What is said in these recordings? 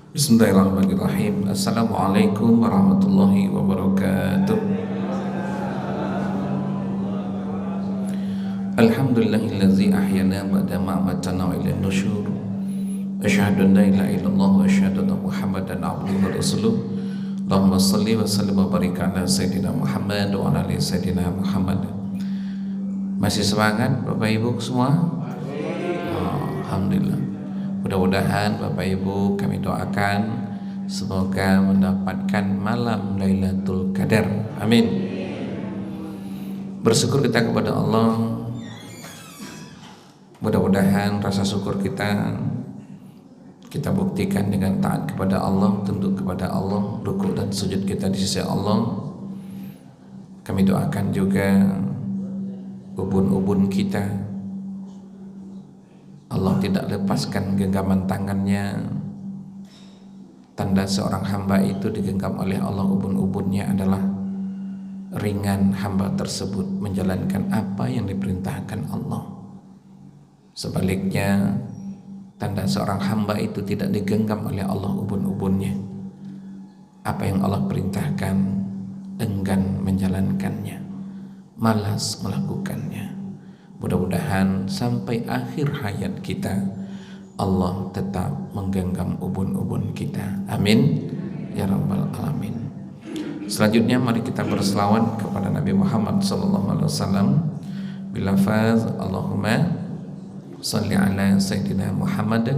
Bismillahirrahmanirrahim. Assalamualaikum warahmatullahi wabarakatuh. Alhamdulillahillazi ahyana ba'da ma amatana wa ilaihin nusyur. Asyhadu an la ilaha illallah wa asyhadu anna Muhammadan abduhu wa rasuluh. Allahumma shalli wa sallim wa barik ala sayyidina Muhammad wa ala ali sayyidina Muhammad. Masih semangat Bapak Ibu semua? Alhamdulillah. Mudah-mudahan Bapak Ibu kami doakan semoga mendapatkan malam Lailatul Qadar. Amin. Bersyukur kita kepada Allah. Mudah-mudahan rasa syukur kita buktikan dengan taat kepada Allah, tunduk kepada Allah, rukuk dan sujud kita di sisi Allah. Kami doakan juga ubun-ubun kita, Allah tidak lepaskan genggaman tangannya. Tanda seorang hamba itu digenggam oleh Allah ubun-ubunnya adalah ringan hamba tersebut menjalankan apa yang diperintahkan Allah. Sebaliknya, tanda seorang hamba itu tidak digenggam oleh Allah ubun-ubunnya. Apa yang Allah perintahkan, enggan menjalankannya, malas melakukannya. Mudah-mudahan sampai akhir hayat kita Allah tetap menggenggam ubun-ubun kita. Amin ya rabbal alamin. Selanjutnya mari kita berselawat kepada Nabi Muhammad SAW bilafaz Allahumma shalli ala sayyidina Muhammad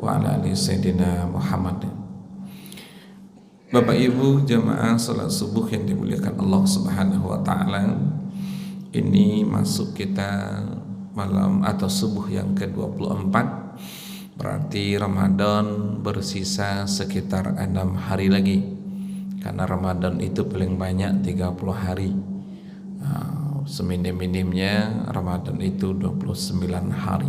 wa ala ali sayyidina Muhammad. Bapak Ibu jamaah salat subuh yang dimuliakan Allah Subhanahu wa taala, ini masuk kita malam atau subuh yang ke-24, berarti Ramadan bersisa sekitar 6 hari lagi. Karena Ramadan itu paling banyak 30 hari. Seminim-minimnya Ramadan itu 29 hari.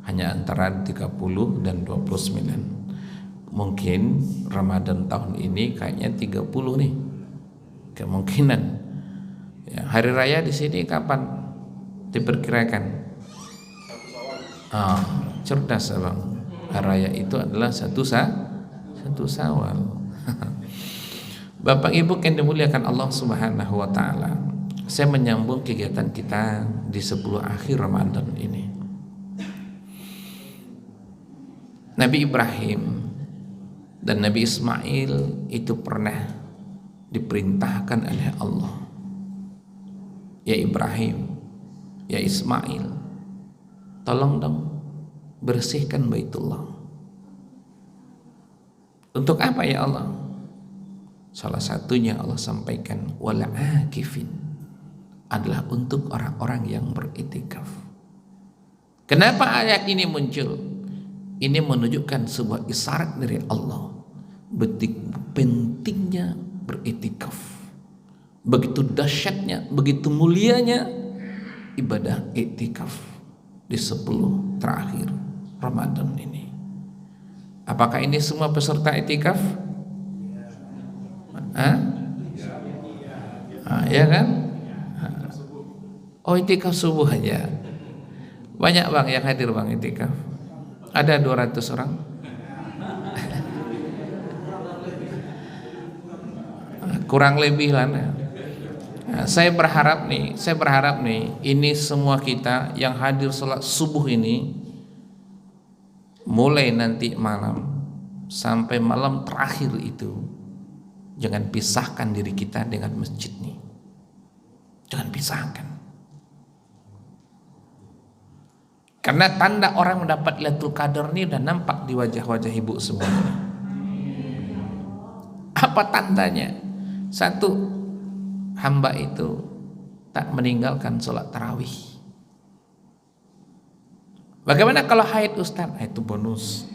Hanya antara 30 dan 29. Mungkin Ramadan tahun ini kayaknya 30 nih. Kemungkinan. Ya, hari raya di sini kapan diperkirakan? Cerdas abang. Hari raya itu adalah satu Syawal. Bapak Ibu yang dimuliakan Allah Subhanahu wa taala, saya menyambung kegiatan kita di 10 akhir Ramadan ini. Nabi Ibrahim dan Nabi Ismail itu pernah diperintahkan oleh Allah, ya Ibrahim, ya Ismail, tolong dong bersihkan Baitullah. Untuk apa ya Allah? Salah satunya Allah sampaikan wal akifin, adalah untuk orang-orang yang beriktikaf. Kenapa ayat ini muncul? Ini menunjukkan sebuah isyarat dari Allah pentingnya beriktikaf. Begitu dahsyatnya, begitu mulianya ibadah iktikaf di 10 terakhir Ramadan ini. Apakah ini semua peserta iktikaf? Ya kan? Oh, iktikaf subuh aja. Banyak bang yang hadir bang iktikaf. Ada 200 orang. Kurang lebih lah. Saya berharap nih, ini semua kita yang hadir sholat subuh ini, mulai nanti malam sampai malam terakhir itu, jangan pisahkan diri kita dengan masjid nih. Jangan pisahkan. Karena tanda orang mendapat Lailatul Qadar ini udah nampak di wajah-wajah ibu semua. Apa tandanya? Satu, hamba itu tak meninggalkan sholat tarawih. Bagaimana kalau haid Ustaz? Itu bonus.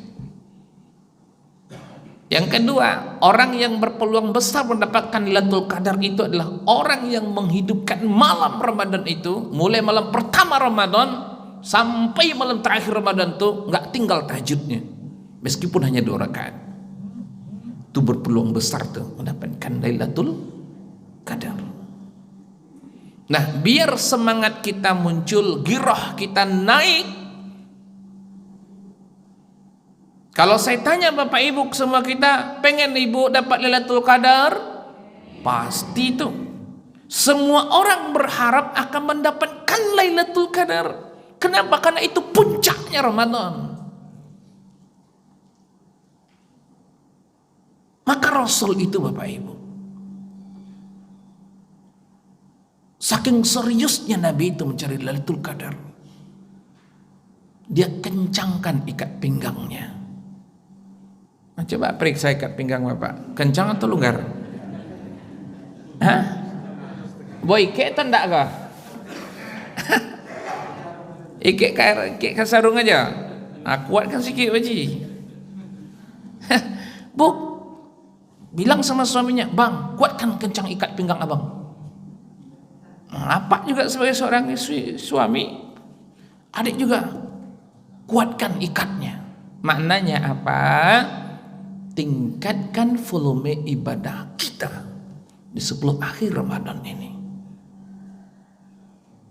Yang kedua, orang yang berpeluang besar mendapatkan Lailatul Qadar itu adalah orang yang menghidupkan malam Ramadan itu, mulai malam pertama Ramadan sampai malam terakhir Ramadan tuh nggak tinggal tahajudnya, meskipun hanya 2 rakaat. Itu berpeluang besar tuh mendapatkan Lailatul Qadar. Nah, biar semangat kita muncul, girah kita naik, Kalau saya tanya Bapak Ibu semua kita, pengen Ibu dapat Lailatul Qadar? Pasti itu. Semua orang berharap akan mendapatkan Lailatul Qadar. Kenapa? Karena itu puncaknya Ramadan. Maka Rasul itu Bapak Ibu, saking seriusnya Nabi itu mencari Lailatul Qadar, dia kencangkan ikat pinggangnya. Nah, coba periksa ikat pinggang Bapak, kencang atau longgar? Hah? Boy, kek tanda kah? Ikik ke sarung aja. Nah, kuatkan sikit baji. Bu, bilang sama suaminya, bang, kuatkan kencang ikat pinggang abang. Apa juga sebagai seorang suami, adik juga kuatkan ikatnya. Maknanya apa? Tingkatkan volume ibadah kita di 10 akhir Ramadan ini.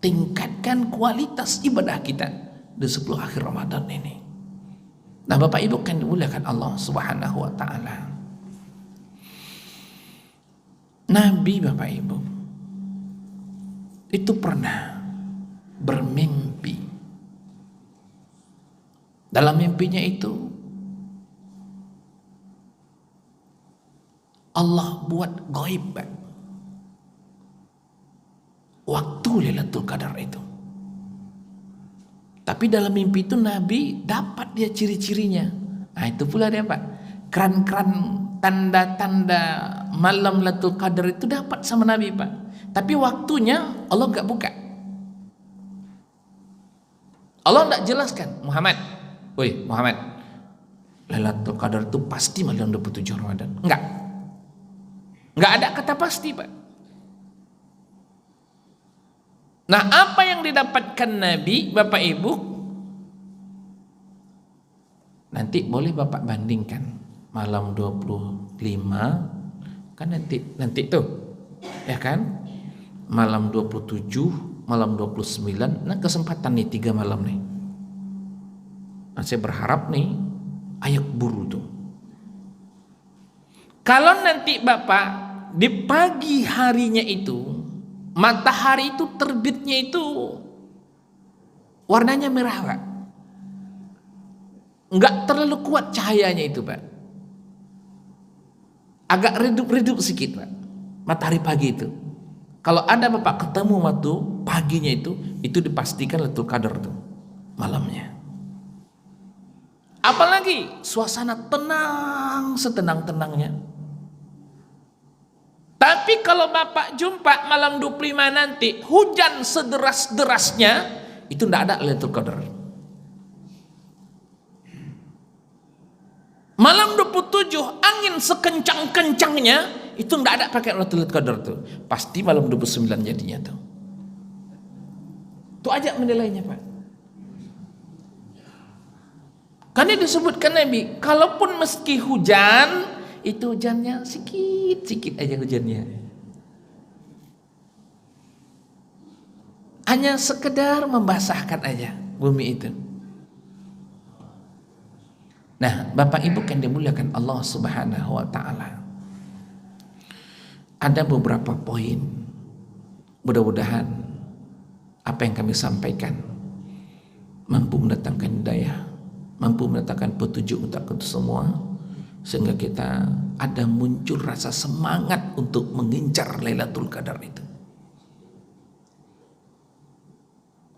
Tingkatkan kualitas ibadah kita di 10 akhir Ramadan ini. Nah, Bapak Ibu kan dimuliakan Allah Subhanahu wa taala. Nabi Bapak Ibu itu pernah bermimpi. Dalam mimpinya itu Allah buat gaib waktu Lailatul Qadar itu. Tapi dalam mimpi itu Nabi dapat dia ciri-cirinya. Nah, itu pula dia Pak. Keran-keran tanda-tanda malam Lailatul Qadar itu dapat sama Nabi Pak. Tapi waktunya Allah enggak buka. Allah enggak jelaskan, Muhammad, woi Muhammad, Lailatul Qadar itu pasti malam 27 Ramadan. Enggak ada kata pasti Pak. Nah, apa yang didapatkan Nabi, Bapak Ibu, nanti boleh Bapak bandingkan malam 25 kan nanti tuh, ya kan? Malam 27, malam 29, nah kesempatan nih 3 malam nih. Nah, saya berharap nih ayak buru tuh. Kalau nanti Bapak di pagi harinya itu matahari itu terbitnya itu warnanya merah Pak, nggak terlalu kuat cahayanya itu Pak, agak redup-redup sedikit Pak, matahari pagi itu. Kalau ada Bapak ketemu waktu paginya itu dipastikan Lailatul Qadar tuh malamnya. Apalagi suasana tenang setenang-tenangnya. Tapi kalau Bapak jumpa malam 25 nanti hujan sederas-derasnya, itu tidak ada Lailatul Qadar. Malam 27 angin sekencang-kencangnya, itu tidak ada pakai Lailatul Qadar tuh. Pasti malam 29 jadinya tuh. Itu aja menilainya Pak. Karena disebutkan Nabi, kalaupun meski hujan, itu hujannya sikit-sikit aja hujannya. Hanya sekedar membasahkan aja bumi itu. Nah, Bapak Ibu kan dimuliakan Allah Subhanahu wa taala. Ada beberapa poin. Mudah-mudahan apa yang kami sampaikan mampu mendatangkan hidayah, mampu mendatangkan petunjuk untuk kita semua, sehingga kita ada muncul rasa semangat untuk mengincar Lailatul Qadar itu.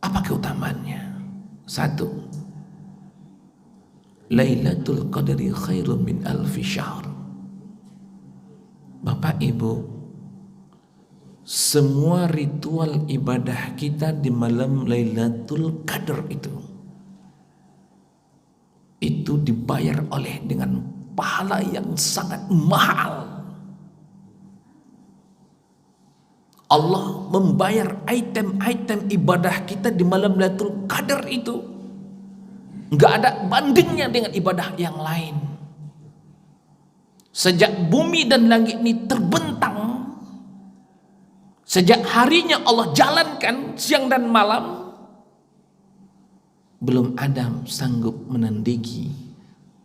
Apa keutamaannya? 1, Lailatul Qadri khairun min alfi syahr. Bapak Ibu, semua ritual ibadah kita di malam Lailatul Qadar itu dibayar oleh dengan pahala yang sangat mahal. Allah membayar item-item ibadah kita di malam Lailatul Qadar itu nggak ada bandingnya dengan ibadah yang lain. Sejak bumi dan langit ini terbentang, sejak harinya Allah jalankan siang dan malam, belum ada sanggup menandingi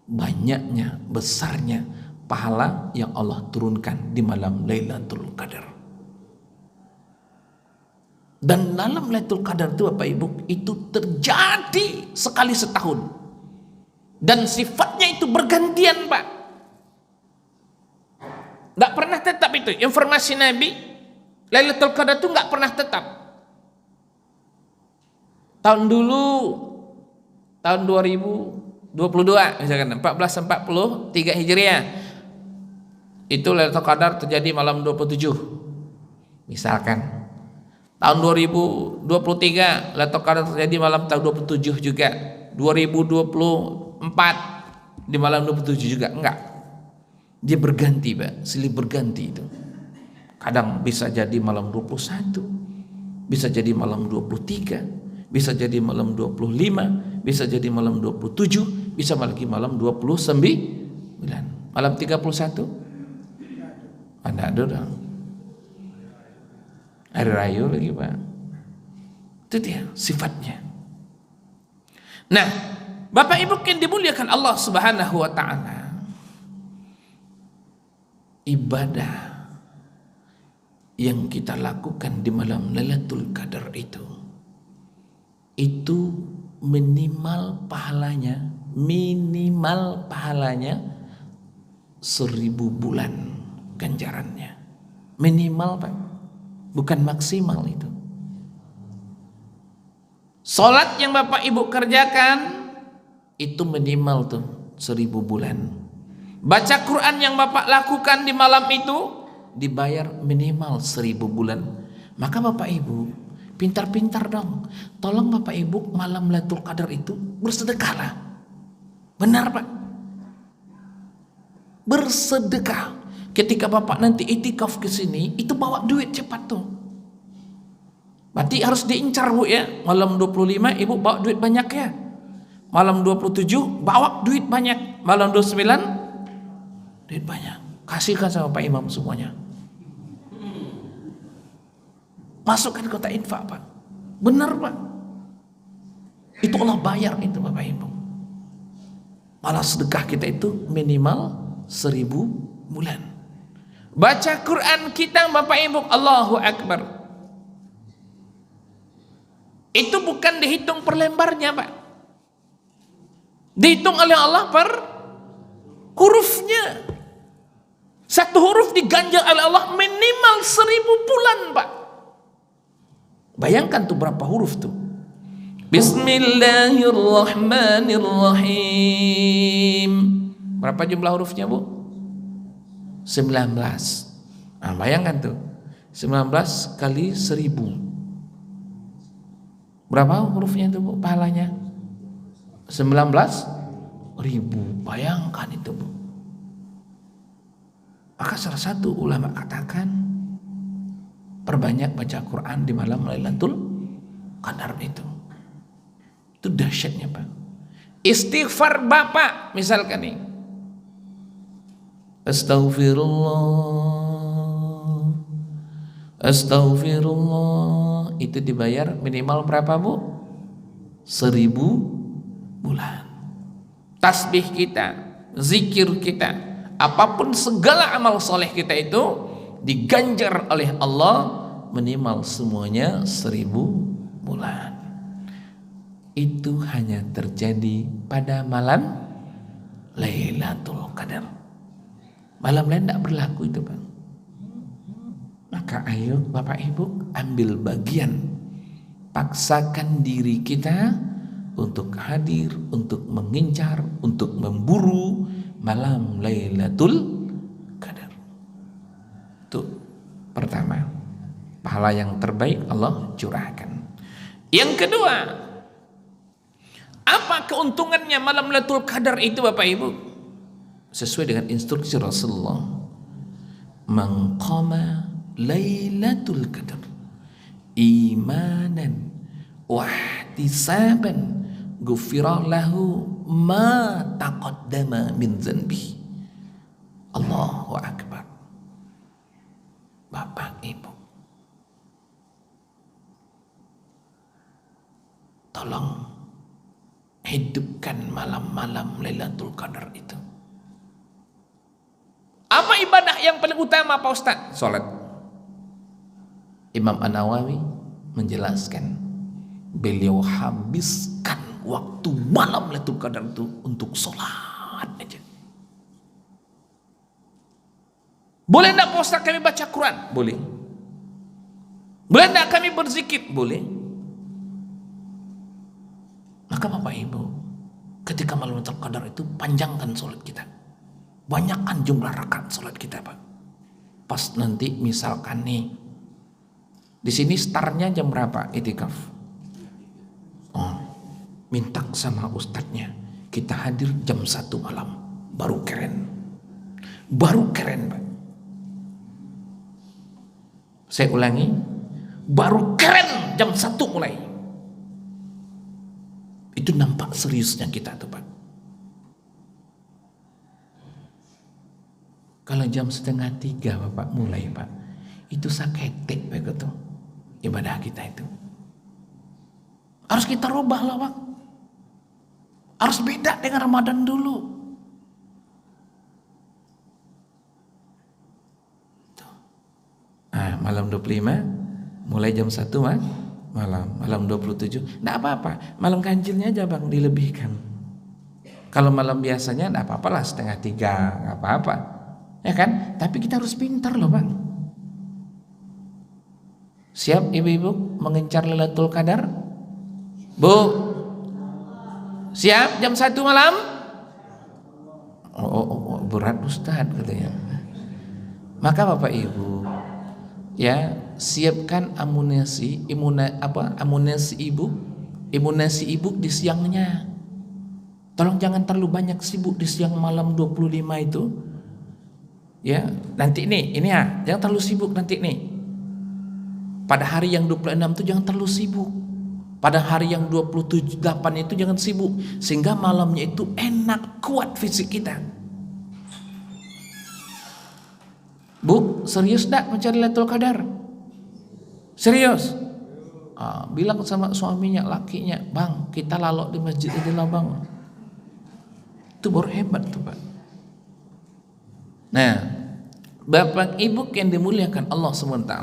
banyaknya, besarnya pahala yang Allah turunkan di malam Lailatul Qadar. Dan dalam Lailatul Qadar itu Bapak Ibu, itu terjadi sekali setahun. Dan sifatnya itu bergantian Pak. Nggak pernah tetap itu. Informasi Nabi, Lailatul Qadar itu nggak pernah tetap. Tahun dulu, tahun 2022 misalkan 1443 Hijriah, itu Lailatul Qadar terjadi malam 27 misalkan. Tahun 2023 Lailatul Qadar terjadi malam tahun 27 juga. 2024 di malam 27 juga. Enggak, dia berganti Pak, silih berganti itu. Kadang bisa jadi malam 21, bisa jadi malam 23, bisa jadi malam 25, bisa jadi malam 27, bisa lagi malam 29. Malam 31 ada dong. Hari Raya lagi Pak. Itu dia sifatnya. Nah, Bapak Ibu yang dimuliakan Allah Subhanahu wa taala, ibadah yang kita lakukan di malam Lailatul Qadar itu minimal pahalanya 1000 bulan ganjarannya. Minimal Pak, bukan maksimal itu. Salat yang Bapak Ibu kerjakan itu minimal tuh 1000 bulan. Baca Quran yang Bapak lakukan di malam itu dibayar minimal 1000 bulan. Maka Bapak Ibu pintar-pintar dong. Tolong Bapak Ibu malam Lailatul Qadar itu bersedekahlah. Benar Pak? Bersedekah. Ketika Bapak nanti itikaf ke sini, itu bawa duit cepat tuh. Berarti harus diincar Bu ya. Malam 25 Ibu bawa duit banyak ya. Malam 27 bawa duit banyak. Malam 29 duit banyak. Kasihkan sama Pak Imam semuanya. Masukkan kota infak Pak. Benar Pak. Itu Allah bayar itu Bapak Ibu. Malah sedekah kita itu minimal 1000 bulan. Baca Quran kita Bapak Ibu, Allahu Akbar, itu bukan dihitung per lembarnya Pak, dihitung oleh Allah per hurufnya. Satu huruf diganjar oleh Allah minimal 1000 bulan Pak. Bayangkan tuh berapa huruf tuh. Bismillahirrahmanirrahim. Berapa jumlah hurufnya Bu? 19. Nah, bayangkan tuh 19 kali 1000. Berapa hurufnya itu Bu? Pahalanya 19.000. Bayangkan itu Bu. Maka salah satu ulama katakan, perbanyak baca Quran di malam Lailatul Qadar itu. Itu dahsyatnya Pak. Istighfar Bapak misalkan nih, Astaghfirullah, Astaghfirullah, itu dibayar minimal berapa Bu? 1000 bulan. Tasbih kita, zikir kita, apapun segala amal soleh kita itu diganjar oleh Allah minimal semuanya 1000 bulan. Itu hanya terjadi pada malam Lailatul Qadar. Malam lain tidak berlaku itu Bang. Maka ayo Bapak Ibu ambil bagian, paksakan diri kita untuk hadir, untuk mengincar, untuk memburu malam Lailatul Qadar. Itu pertama, pahala yang terbaik Allah curahkan. Yang kedua, apa keuntungannya malam Lailatul Qadar itu Bapak Ibu? Sesuai dengan instruksi Rasulullah, man qama Lailatul Qadar imanan wa ihtisaban ghufira lahu ma taqaddama min dzanbi. Allahu Akbar. Bapak Ibu, tolong hidupkan malam malam Lailatul Qadar itu. Apa ibadah yang paling utama Pak Ustaz? Salat. Imam An-Nawawi menjelaskan, beliau habiskan waktu malam Lailatul Qadar itu untuk salat aja. Boleh enggak Pak Ustaz kami baca Quran? Boleh. Boleh enggak kami berzikir? Boleh. Maka Bapak Ibu, ketika malam Lailatul Qadar itu panjangkan salat kita. Banyakkan jumlah rakaat salat kita, Pak. Pas nanti misalkan nih, di sini startnya jam berapa itikaf? Oh, minta sama ustadznya, kita hadir jam 1 malam, baru keren. Baru keren, Pak. Saya ulangi, baru keren jam 1 mulai. Itu nampak seriusnya kita tuh, Pak. Kalau jam 2:30 Bapak mulai, Pak, itu saketek begitu ibadah kita itu. Harus kita rubah lah, Pak. Harus beda dengan Ramadan dulu. Malam 25 mulai jam 1 malam 27 enggak apa-apa, malam ganjilnya aja Bang dilebihkan. Kalau malam biasanya enggak apa-apa lah 2:30, enggak apa-apa. Ya kan? Tapi kita harus pintar loh, Bang. Siap ibu-ibu mengincar Lailatul Qadar? Bu? Siap jam 1 malam? Oh, berat Ustaz katanya. Maka Bapak Ibu, ya, siapkan amunisi ibu di siangnya. Tolong jangan terlalu banyak sibuk di siang malam 25 itu. Ya, nanti ini ya, jangan terlalu sibuk nanti nih. Pada hari yang 26 itu jangan terlalu sibuk. Pada hari yang 28 itu jangan sibuk, sehingga malamnya itu enak, kuat fisik kita. Bu, serius dak mencari Lailatul Qadar? Serius? Bilang sama suaminya, lakinya, Bang, kita lalok di masjid ini lah, Bang. Itu baru hebat tuh, Pak. Nah, Bapak Ibu yang dimuliakan Allah SWT,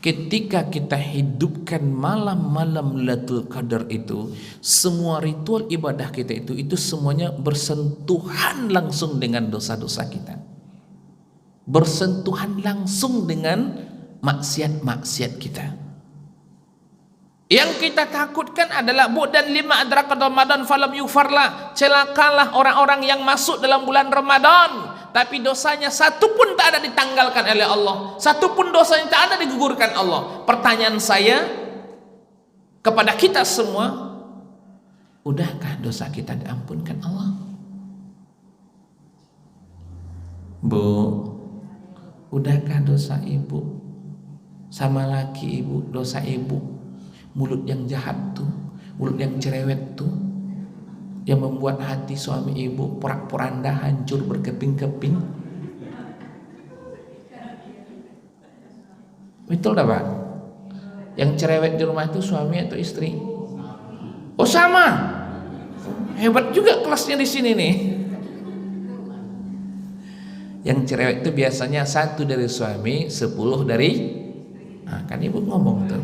ketika kita hidupkan malam-malam Lailatul Qadar itu, semua ritual ibadah kita itu semuanya bersentuhan langsung dengan dosa-dosa kita, bersentuhan langsung dengan maksiat-maksiat kita. Yang kita takutkan adalah dan 5 adraka Ramadan falam yufarlah, celakalah orang-orang yang masuk dalam bulan Ramadan tapi dosanya satu pun tak ada ditanggalkan oleh Allah, satu pun dosanya tak ada digugurkan Allah. Pertanyaan saya kepada kita semua, udahkah dosa kita diampunkan Allah? Bu, udahkah dosa ibu sama laki ibu, dosa ibu, mulut yang jahat tuh, mulut yang cerewet tuh, yang membuat hati suami ibu porak-poranda, hancur, berkeping-keping? Betul tak, Pak? Yang cerewet di rumah itu suami atau istri? Oh, sama. Hebat juga kelasnya di sini nih. Yang cerewet itu biasanya 1 dari suami, 10 dari, kan ibu ngomong tuh.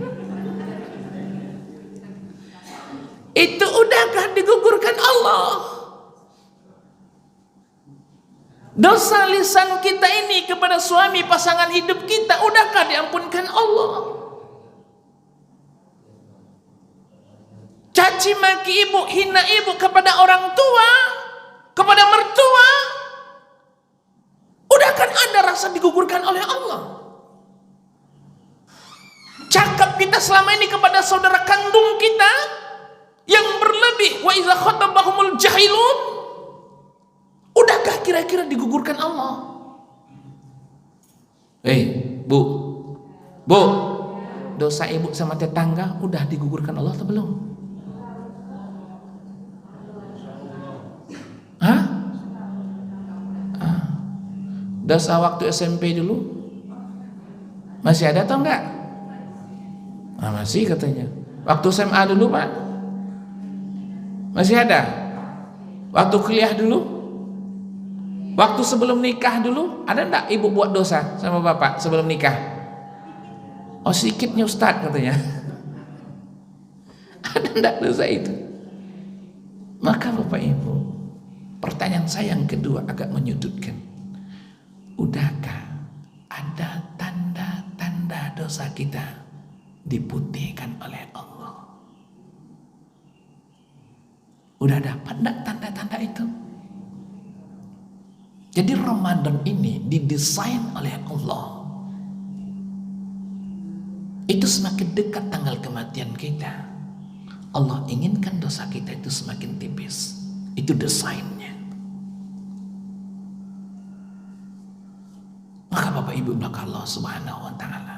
Itu udahkah digugurkan Allah? Dosa lisan kita ini kepada suami, pasangan hidup kita, udahkah diampunkan Allah? Caci maki ibu, hina ibu kepada orang tua, kepada mertua, udahkan ada rasa digugurkan oleh Allah? Cakap kita selama ini kepada saudara kandung kita yang berlebih, wa iza khatabahumul jahilun, udahkah kira-kira digugurkan Allah? Bu, dosa ibu sama tetangga udah digugurkan Allah atau belum? Dosa waktu SMP dulu masih ada atau enggak? Masih katanya. Waktu SMA dulu, Pak, masih ada. Waktu kuliah dulu, waktu sebelum nikah dulu, ada enggak ibu buat dosa sama bapak sebelum nikah? Oh sedikitnya Ustadz katanya. Ada enggak dosa itu? Maka bapak ibu, pertanyaan saya yang kedua agak menyudutkan. Udahkah ada tanda-tanda dosa kita diputihkan oleh Allah? Udah dapat enggak tanda-tanda itu? Jadi Ramadan ini didesain oleh Allah. Itu semakin dekat tanggal kematian kita, Allah inginkan dosa kita itu semakin tipis. Itu desainnya. Maka Bapak Ibu belakang Allah Subhanahu wa Ta'ala,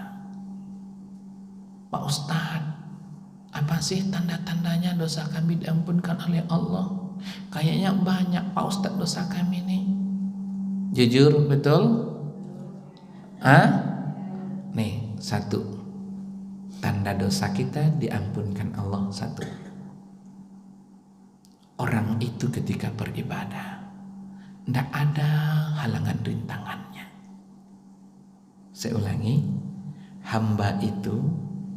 Pak Ustadz, apa sih tanda-tandanya dosa kami diampunkan oleh Allah? Kayaknya banyak Pak Ustadz dosa kami nih. Jujur betul? Nih satu, tanda dosa kita diampunkan Allah. Satu, orang itu ketika beribadah tidak ada halangan rintangannya. Saya ulangi, hamba itu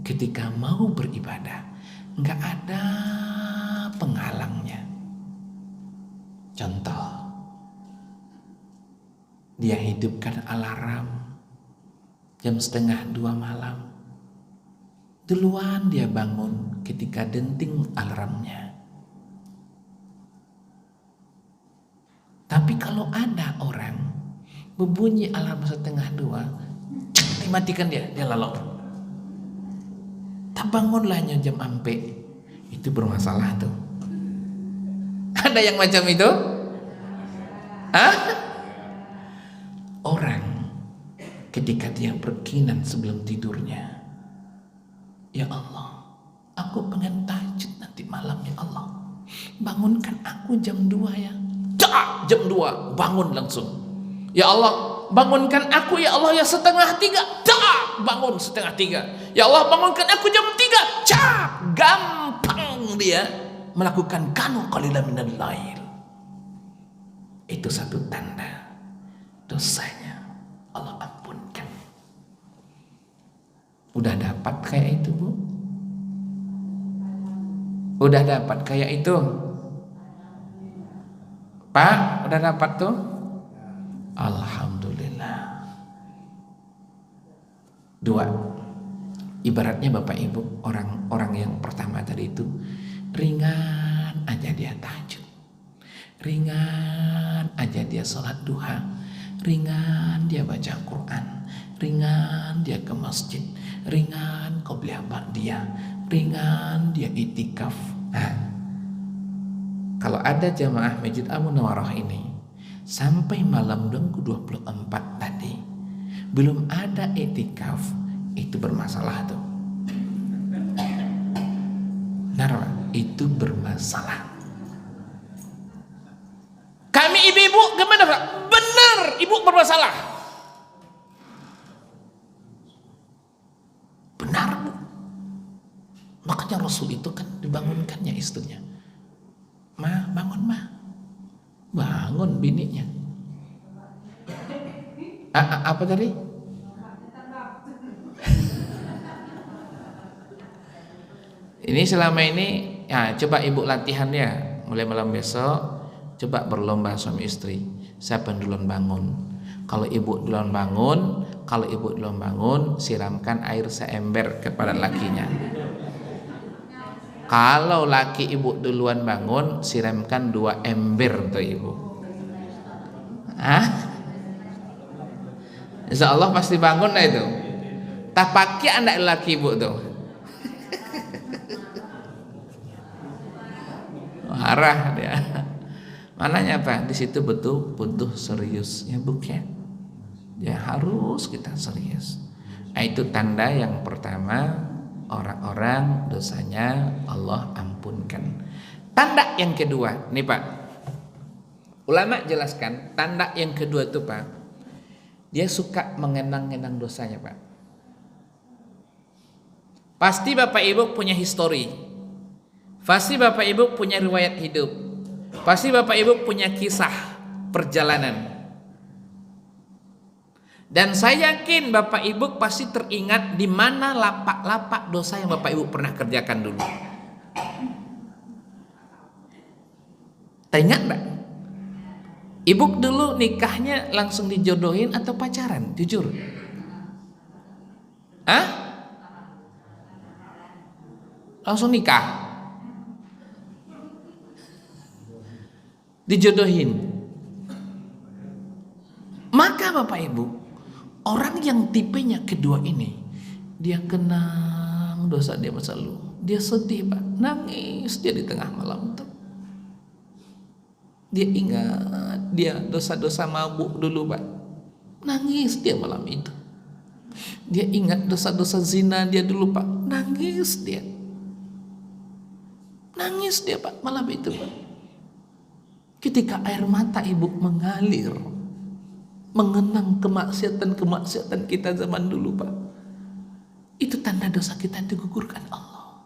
ketika mau beribadah nggak ada penghalangnya. Contoh, dia hidupkan alarm jam 1:30 malam, duluan dia bangun ketika denting alarmnya. Tapi kalau ada orang berbunyi alarm 1:30, dimatikan dia lalu. Tak bangunlahnya jam ampe, itu bermasalah tuh. Ada yang macam itu? Orang ketika dia berkinan sebelum tidurnya, ya Allah, aku pengen tahajud nanti malam ya Allah, bangunkan aku jam 2 ya. Jam 2 bangun langsung. Ya Allah, bangunkan aku ya Allah ya 2:30. Bangun 2:30. Ya Allah, bangunkan aku jam 3. Gampang dia melakukan kanu qalilan minal lail. Itu satu tanda dosanya Allah ampunkan. Udah dapat kayak itu, Bu? Udah dapat kayak itu? Pak, udah dapat tuh? Alhamdulillah. 2, ibaratnya Bapak Ibu, orang yang pertama tadi itu ringan aja dia tahajud, ringan aja dia sholat duha, ringan dia baca Quran, ringan dia ke masjid, ringan qobliyah ba'diyah, ringan dia itikaf. Kalau ada jamaah Masjid Al-Munawwarah ini sampai malam minggu 24 tadi belum ada itikaf, itu bermasalah tuh. Benar, itu bermasalah. Kami ibu-ibu gimana, Pak? Benar, ibu bermasalah. Benar, Bu. Makanya Rasul itu kan dibangunkannya istrinya. Ma, bangun ma. Bangun bininya. Apa tadi? Ini selama ini ya, coba ibu latihan ya, mulai malam besok coba berlomba suami istri. Siapa yang duluan bangun? Kalau ibu duluan bangun, siramkan air seember kepada lakinya. Kalau laki ibu duluan bangun, siramkan 2 ember untuk ibu. Insya Allah pasti bangun lah itu. Tak pakai anak laki ibu tuh. Marah dia. Mananya apa? Di situ betul butuh serius ya Bu ya. Ya harus kita serius. Itu tanda yang pertama, orang-orang dosanya Allah ampunkan. Tanda yang kedua, nih Pak, ulama jelaskan tanda yang kedua itu Pak, dia suka mengenang-enang dosanya Pak. Pasti Bapak Ibu punya histori, pasti Bapak Ibu punya riwayat hidup. Pasti Bapak Ibu punya kisah perjalanan. Dan saya yakin Bapak Ibu pasti teringat di mana lapak-lapak dosa yang Bapak Ibu pernah kerjakan dulu. Teringat enggak? Ibu dulu nikahnya langsung dijodohin atau pacaran? Jujur. Hah? Langsung nikah? Dijodohin? Maka Bapak Ibu, orang yang tipenya kedua ini, dia kenang dosa dia masa lalu. Dia sedih Pak, nangis dia di tengah malam tuh. Dia ingat dia dosa-dosa mabuk dulu Pak, nangis dia malam itu. Dia ingat dosa-dosa zina dia dulu Pak, nangis dia. Nangis dia Pak malam itu Pak. Ketika air mata ibu mengalir, mengenang kemaksiatan kita zaman dulu Pak, itu tanda dosa kita digugurkan Allah.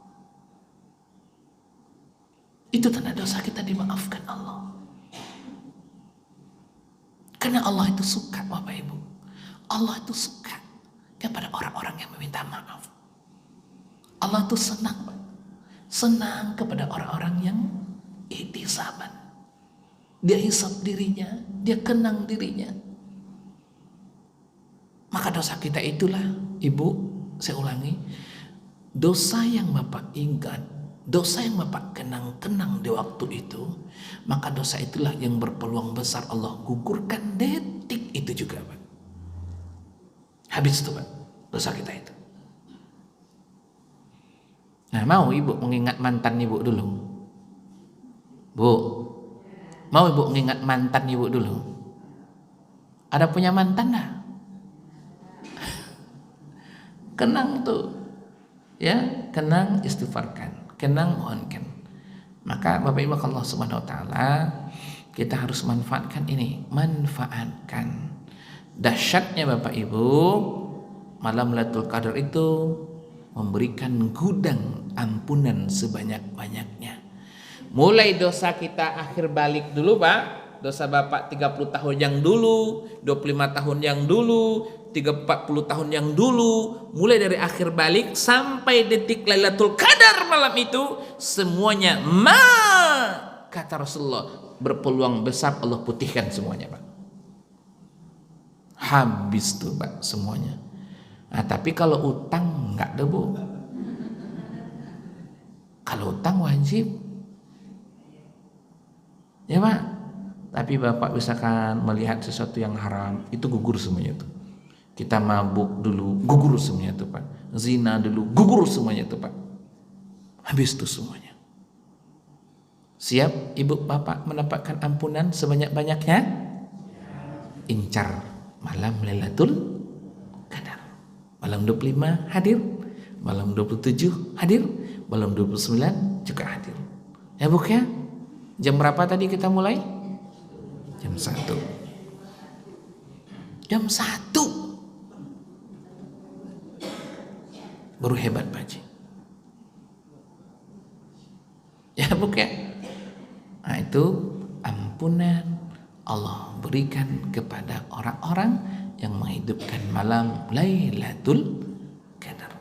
Itu tanda dosa kita dimaafkan Allah. Karena Allah itu suka Bapak Ibu. Allah itu suka kepada orang-orang yang meminta maaf. Allah itu senang Pak. Senang kepada orang-orang yang ihtisaban. Dia hisab dirinya, dia kenang dirinya. Maka dosa kita itulah, Ibu, saya ulangi, dosa yang Bapak ingat, dosa yang Bapak kenang-kenang di waktu itu, maka dosa itulah yang berpeluang besar Allah gugurkan detik itu juga Pak. Habis itu Pak, dosa kita itu. Nah, mau Ibu mengingat mantan Ibu dulu? Bu, mau Ibu mengingat mantan Ibu dulu? Ada punya mantan dah? Kenang tuh, ya, kenang istighfarkan, kenang mohonkan. Maka Bapak Ibu Allah Subhanahu Wa Taala, kita harus manfaatkan ini, manfaatkan. Dahsyatnya Bapak Ibu, malam Lailatul Qadar itu memberikan gudang ampunan sebanyak-banyaknya. Mulai dosa kita akhir balik dulu Pak, dosa Bapak 30 tahun yang dulu, 25 tahun yang dulu, 40 tahun yang dulu, mulai dari akhir balik sampai detik Lailatul Qadar malam itu, semuanya kata Rasulullah, berpeluang besar Allah putihkan semuanya Pak. Habis tuh Pak semuanya. Nah, tapi kalau utang enggak ada Bu. Kalau utang wajib, ya Pak. Tapi Bapak misalkan melihat sesuatu yang haram, itu gugur semuanya itu. Kita mabuk dulu, gugur semuanya itu Pak. Zina dulu, gugur semuanya itu Pak. Habis itu semuanya. Siap Ibu Bapak mendapatkan ampunan sebanyak-banyaknya? Incar malam Lailatul Qadar. Malam 25 hadir, malam 27 hadir, malam 29 juga hadir. Ya Bu ya? Jam berapa tadi kita mulai? Jam 1. Jam 1. Baru hebat Pak Haji. Ya Bu ya? Nah itu ampunan Allah berikan kepada orang-orang yang menghidupkan malam Lailatul Qadar.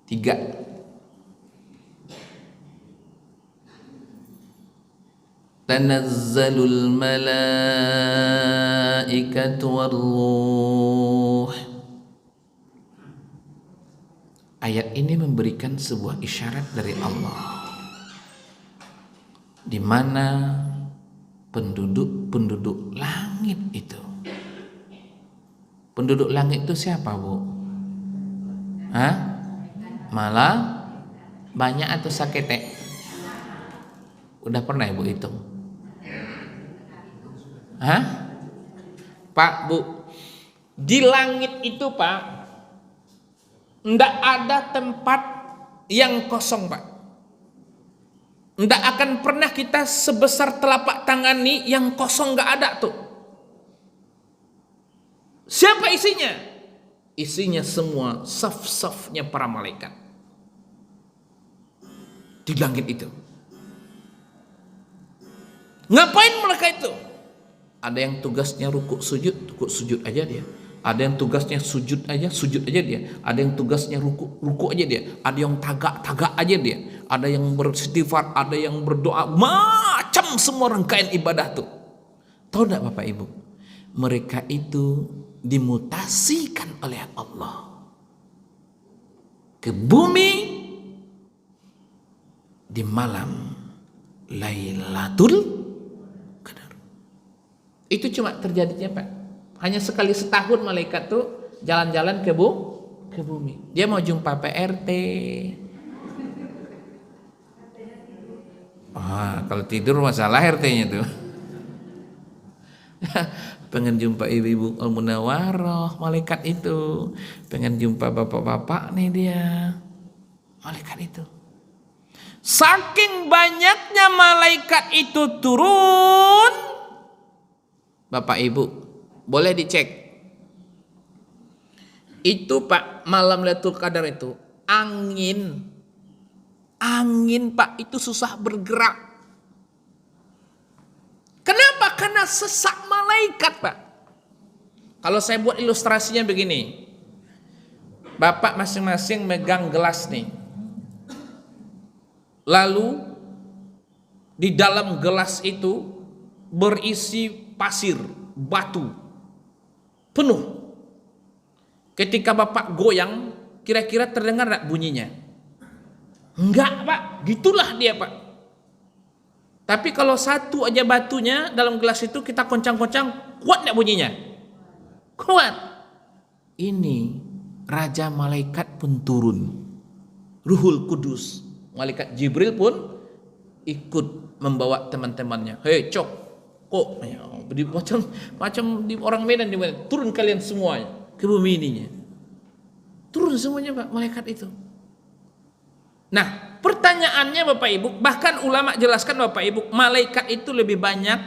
3. Tanazzalul malaikatu war-ruh. Ayat ini memberikan sebuah isyarat dari Allah, di mana penduduk langit itu. Penduduk langit itu siapa Bu? Hah? Malah banyak atau sakete? Udah pernah Ibu hitung? Hah? Pak Bu, di langit itu Pak, ndak ada tempat yang kosong Pak. Ndak akan pernah kita sebesar telapak tangan nih yang kosong, nggak ada tuh. Siapa isinya? Isinya semua saf-safnya para malaikat di langit itu. Ngapain mereka itu? Ada yang tugasnya rukuk sujud aja dia. Ada yang tugasnya sujud aja dia. Ada yang tugasnya ruku aja dia. Ada yang tagak aja dia. Ada yang beristighfar, ada yang berdoa, macam semua rangkaian ibadah tuh. Tahu enggak Bapak Ibu? Mereka itu dimutasikan oleh Allah ke bumi di malam Lailatul Qadar. Itu cuma terjadinya Pak. Hanya sekali setahun malaikat tuh jalan-jalan ke bumi. Dia mau jumpa PRT. Kalau tidur masalah RT-nya tuh. Pengen jumpa ibu-ibu Al-Munawarah, malaikat itu. Pengen jumpa bapak-bapak nih dia, malaikat itu. Saking banyaknya malaikat itu turun, Bapak Ibu boleh dicek. Itu Pak, malam Lailatul Qadar itu angin Pak itu susah bergerak. Kenapa? Karena sesak malaikat Pak. Kalau saya buat ilustrasinya begini, Bapak masing-masing megang gelas nih. Lalu di dalam gelas itu berisi pasir, batu, penuh. Ketika Bapak goyang, kira-kira terdengar enggak bunyinya? Enggak Pak, gitulah dia Pak. Tapi kalau satu aja batunya dalam gelas itu kita koncang-koncang, kuat enggak bunyinya? Kuat. Ini Raja Malaikat pun turun, Ruhul Kudus, Malaikat Jibril pun ikut membawa teman-temannya. Hei cok, kok macam di orang Medan di mana? Turun kalian semuanya ke bumi ininya. Turun semuanya Pak, malaikat itu. Nah, pertanyaannya Bapak Ibu, bahkan ulama jelaskan Bapak Ibu, malaikat itu lebih banyak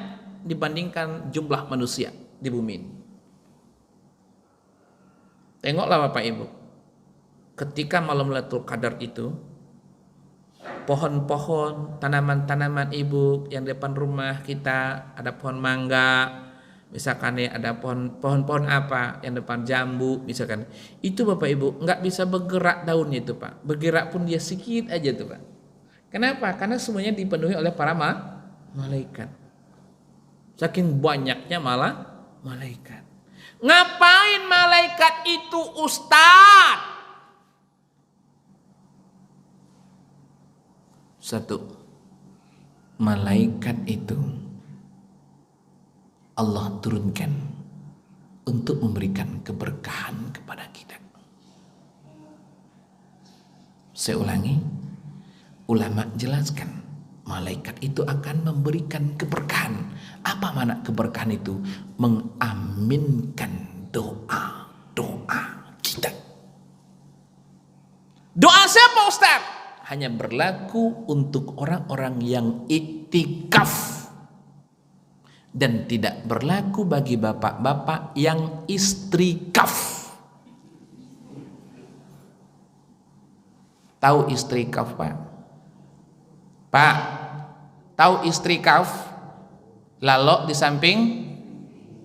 dibandingkan jumlah manusia di bumi ini. Tengoklah Bapak Ibu, ketika malam Lailatul Qadar itu, pohon-pohon, tanaman-tanaman Ibu yang depan rumah kita, ada pohon mangga, misalkan ya ada pohon-pohon apa yang depan jambu misalkan, itu Bapak Ibu nggak bisa bergerak daunnya itu Pak, bergerak pun dia sedikit aja tuh Pak. Kenapa? Karena semuanya dipenuhi oleh para malaikat. Saking banyaknya malah malaikat. Ngapain malaikat itu Ustaz? Satu, malaikat itu Allah turunkan untuk memberikan keberkahan kepada kita. Saya ulangi, ulama jelaskan, malaikat itu akan memberikan keberkahan. Apa makna keberkahan itu? Mengaminkan doa kita. Doa siapa Ustaz? Hanya berlaku untuk orang-orang yang iktikaf, dan tidak berlaku bagi bapak-bapak yang istrikaf. Tahu istrikaf Pak? Pak, tahu istrikaf? Lalok di samping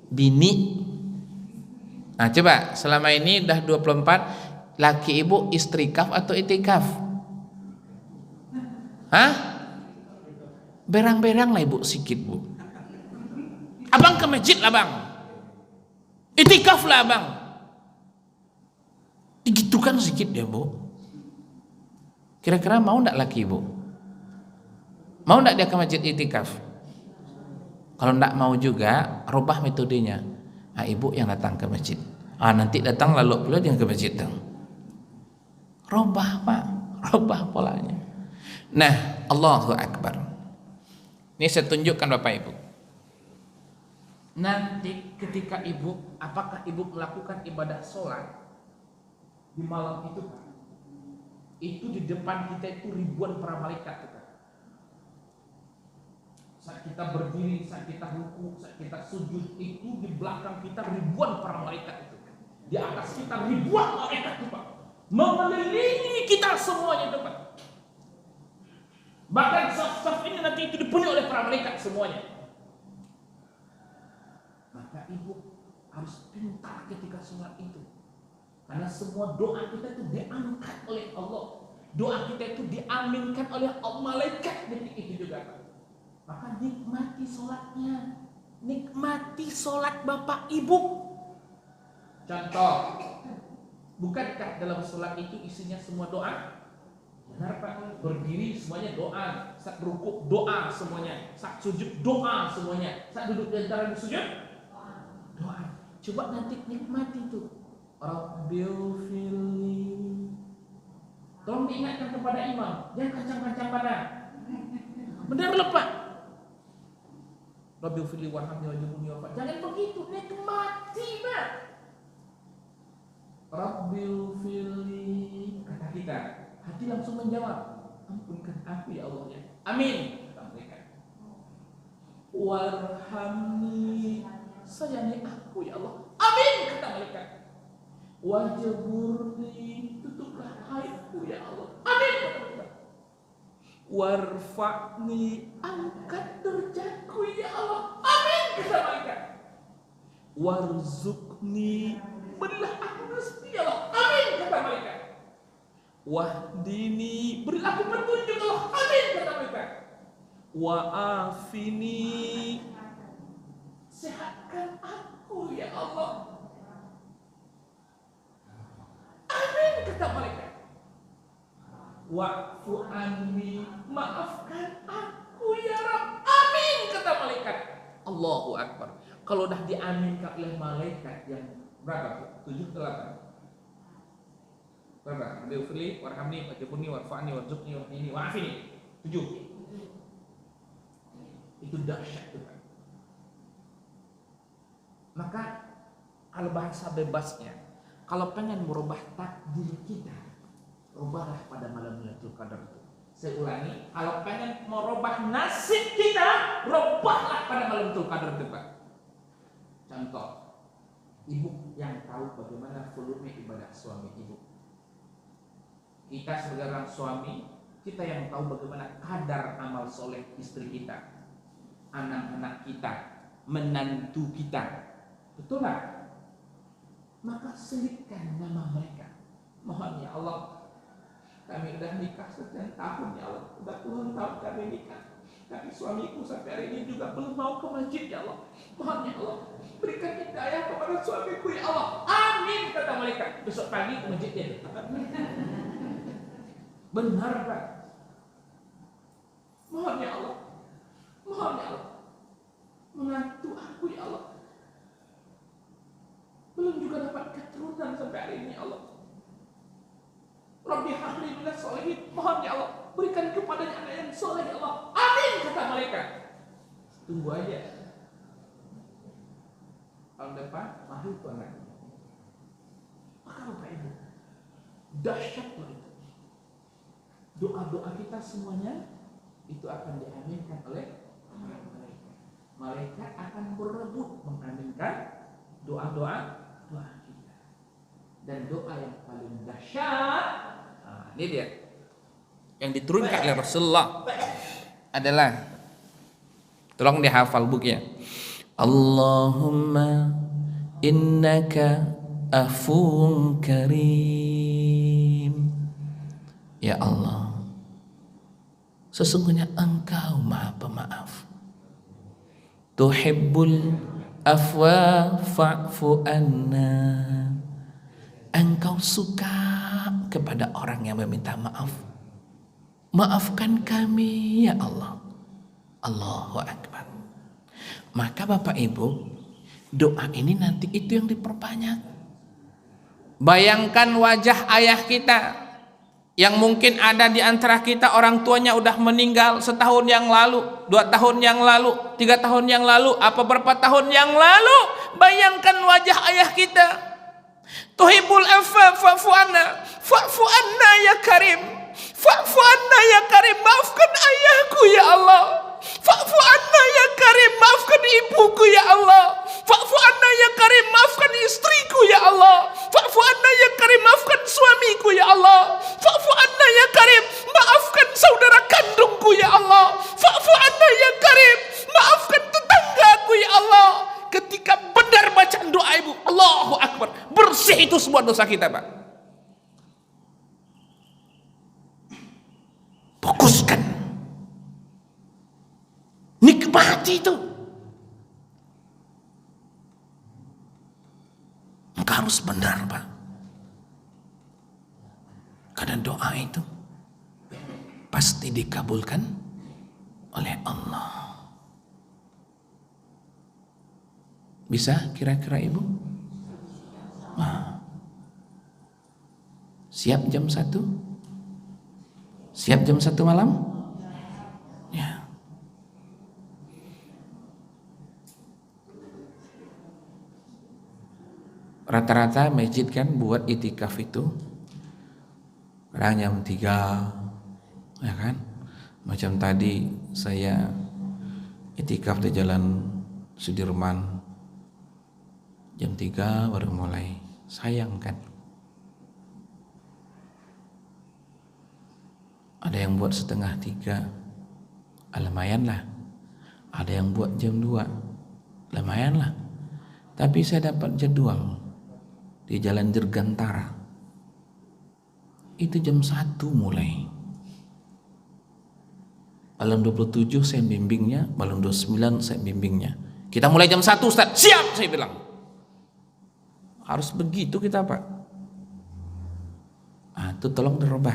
bini. Nah coba, selama ini udah 24, laki ibu istrikaf atau itikaf? Hah? Berang-berang lah ibu sikit bu. Abang ke masjid lah bang, itikaf lah bang, digitukan sedikit ya bu. Kira-kira mau ndak laki ibu? Mau ndak dia ke masjid itikaf? Kalau ndak mau juga, rubah metodenya. Ibu yang datang ke masjid. Nanti datang lalu pula dia ke masjid dong. Rubah Pak, rubah polanya. Nah, Allahu Akbar. Ini saya tunjukkan Bapak Ibu. Nanti ketika ibu, apakah ibu melakukan ibadah sholat di malam itu? Itu di depan kita itu ribuan para malaikat kita. Saat kita berdiri, saat kita ruku, saat kita sujud, itu di belakang kita ribuan para malaikat itu. Di atas kita ribuan malaikat itu Pak, mengelilingi kita semuanya itu Pak. Bahkan saf-saf ini nanti itu dipenuhi oleh para malaikat semuanya. ibu harus pintar ketika sholat itu. Karena semua doa kita itu diangkat oleh Allah. Doa kita itu diaminkan oleh malaikat detik itu juga, Pak. Maka nikmati sholatnya. Nikmati sholat Bapak Ibu. Contoh, bukankah dalam sholat itu isinya semua doa? Benar Pak, berdiri semuanya doa, saat rukuk doa semuanya, saat sujud doa semuanya, saat duduk di antara sujud doa. Coba nanti nikmati itu. Rabbil firli. Tolong diingatkan kepada imam, jangan kencang-kencang pada. Benar loh Pak. Rabbil firli warhamni wajibuni wafat. Jangan begitu, nikmati Pak. Rabbil firli, kata kita. Hati langsung menjawab, ampunkan aku ya Allah ya. Amin. Kata mereka. Warhamni, sayangi aku ya Allah. Amin. Kata mereka. Wajburni, tutuplah aibku ya Allah. Amin. Kata mereka. Warfa'ni, angkat derajatku ya Allah. Amin. Kata mereka. Warzuqni, berilah aku rezeki ya Allah. Amin. Kata mereka. Wahdini, berilah aku petunjuk Allah. Amin. Kata mereka. Wa'afini, sehatkan aku ya Allah. Amin. Kata mereka. Wa'fu anni, maafkan aku ya Rabb. Amin. Kata malaikat. Allahu Akbar. Kalau dah diaminkan oleh malaikat yang berapa? 7 ke 8. Berapa? Rabbil firli warhamni wajibuni warfa'ni warzuqni wahdini wa'afini. 7. Itu dahsyat itu kan. Maka kalau bahasa bebasnya, kalau pengen merubah takdir kita, rubahlah pada malam Lailatul Qadar itu. Saya ulangi, kalau pengen merubah nasib kita, rubahlah pada malam Lailatul Qadar itu Pak. Contoh, ibu yang tahu bagaimana volume ibadah suami ibu. Kita sebagai orang suami, kita yang tahu bagaimana kadar amal soleh istri kita, anak-anak kita, menantu kita. Betul tak? Maka selipkan nama mereka. Mohon ya Allah, kami sudah nikah sekian tahun ya Allah, sudah puluhan tahun kami nikah, tapi suamiku sampai hari ini juga belum mau ke masjid ya Allah. Mohon ya Allah, berikan hidayah kepada suamiku ya Allah. Amin. Kata mereka. Besok pagi ke masjidnya. Benar Pak. Mohon ya Allah, mohon ya Allah, menantu aku ya Allah, belum juga dapat keturunan sampai hari ini ya Allah. Rabbi habli minas sholihin, mohon ya Allah, berikan kepadanya anak yang soleh ya Allah. Amin. Kata mereka. Tunggu aja, tahun depan mahal tuh anaknya. Maka Bapak Ibu, dahsyat loh itu. Doa-doa kita semuanya itu akan diaminkan oleh malaikat. Malaikat akan berebut mengaminkan doa-doa kita. Dan doa yang paling dahsyat, ini dia yang diturunkan oleh Rasulullah adalah, tolong dihafal bukunya. Allahumma innaka afuwun karim. Ya Allah, sesungguhnya Engkau Maha Pemaaf. Tuhibbul afwa fa'fu anna. Engkau suka kepada orang yang meminta maaf. Maafkan kami ya Allah. Allahu Akbar. Maka Bapak Ibu, doa ini nanti itu yang diperbanyak. Bayangkan wajah ayah kita yang mungkin ada di antara kita orang tuanya udah meninggal setahun yang lalu, 2 tahun yang lalu, 3 tahun yang lalu, apa berapa tahun yang lalu. Bayangkan wajah ayah kita. Tuhibul afwa fa'fu anna, fa'fu anna ya karim, fa'fu anna ya karim, maafkan ayahku ya Allah. Fa'fu anna ya karim, maafkan ibuku ya Allah. Fa'fu anna ya karim, maafkan istriku ya Allah. Fa'fu anna ya karim, maafkan suamiku ya Allah. Fa'fu anna ya karim, maafkan saudara kandungku ya Allah. Fa'fu anna ya karim, maafkan tetanggaku ya Allah. Ketika benar Fokuskan doa ibu. Allahu Akbar. Bersih itu semua dosa kita, Pak. Fokuskan. Nikmati itu. Maka harus benar, Pak. Karena doa itu pasti dikabulkan oleh Allah. Bisa kira-kira ibu? Nah. Siap jam 1? Siap jam 1 malam? Ya. Rata-rata masjid kan buat itikaf itu kadang jam 3, ya kan? Macam tadi saya itikaf di Jalan Sudirman jam 3 baru mulai. Sayang kan? Ada yang buat setengah 3, lumayan lah. Ada yang buat jam 2, lumayan lah. Tapi saya dapat jadwal di Jalan Dirgantara. Itu jam 1 mulai. Malam 27 saya bimbingnya, malam 29 saya bimbingnya. Kita mulai jam 1 Ustaz. Siap, saya bilang. Harus begitu kita, Pak. Itu tolong dirubah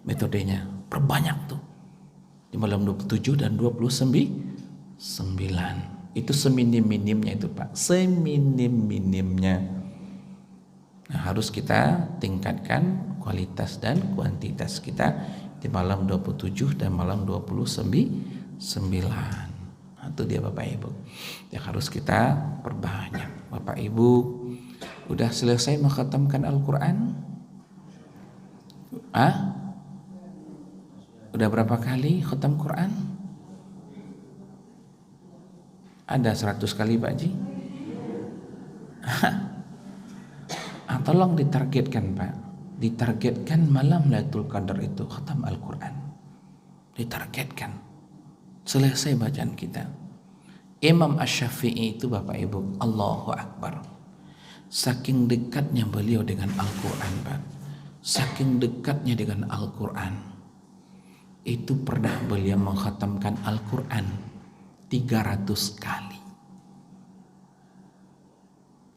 metodenya. Perbanyak tuh. Di malam 27 dan 29. Itu seminim-minimnya itu, Pak. Seminim-minimnya. Nah, harus kita tingkatkan kualitas dan kuantitas kita di malam 27 dan malam 29. Itu dia Bapak Ibu. Yang harus kita perbanyak. Bapak Ibu udah selesai mengkhatamkan Al-Quran? Udah berapa kali khatam Quran? Ada 100 kali Pak Ji? Tolong ditargetkan Pak. Ditargetkan malam Lailatul Qadar itu khatam Al-Quran. Ditargetkan. Selesai bacaan kita. Imam Asy-Syafi'i itu Bapak Ibu, Allahu Akbar. Saking dekatnya beliau dengan Al-Quran, Pak. Saking dekatnya dengan Al-Quran. Itu pernah beliau mengkhatamkan Al-Quran 300 kali.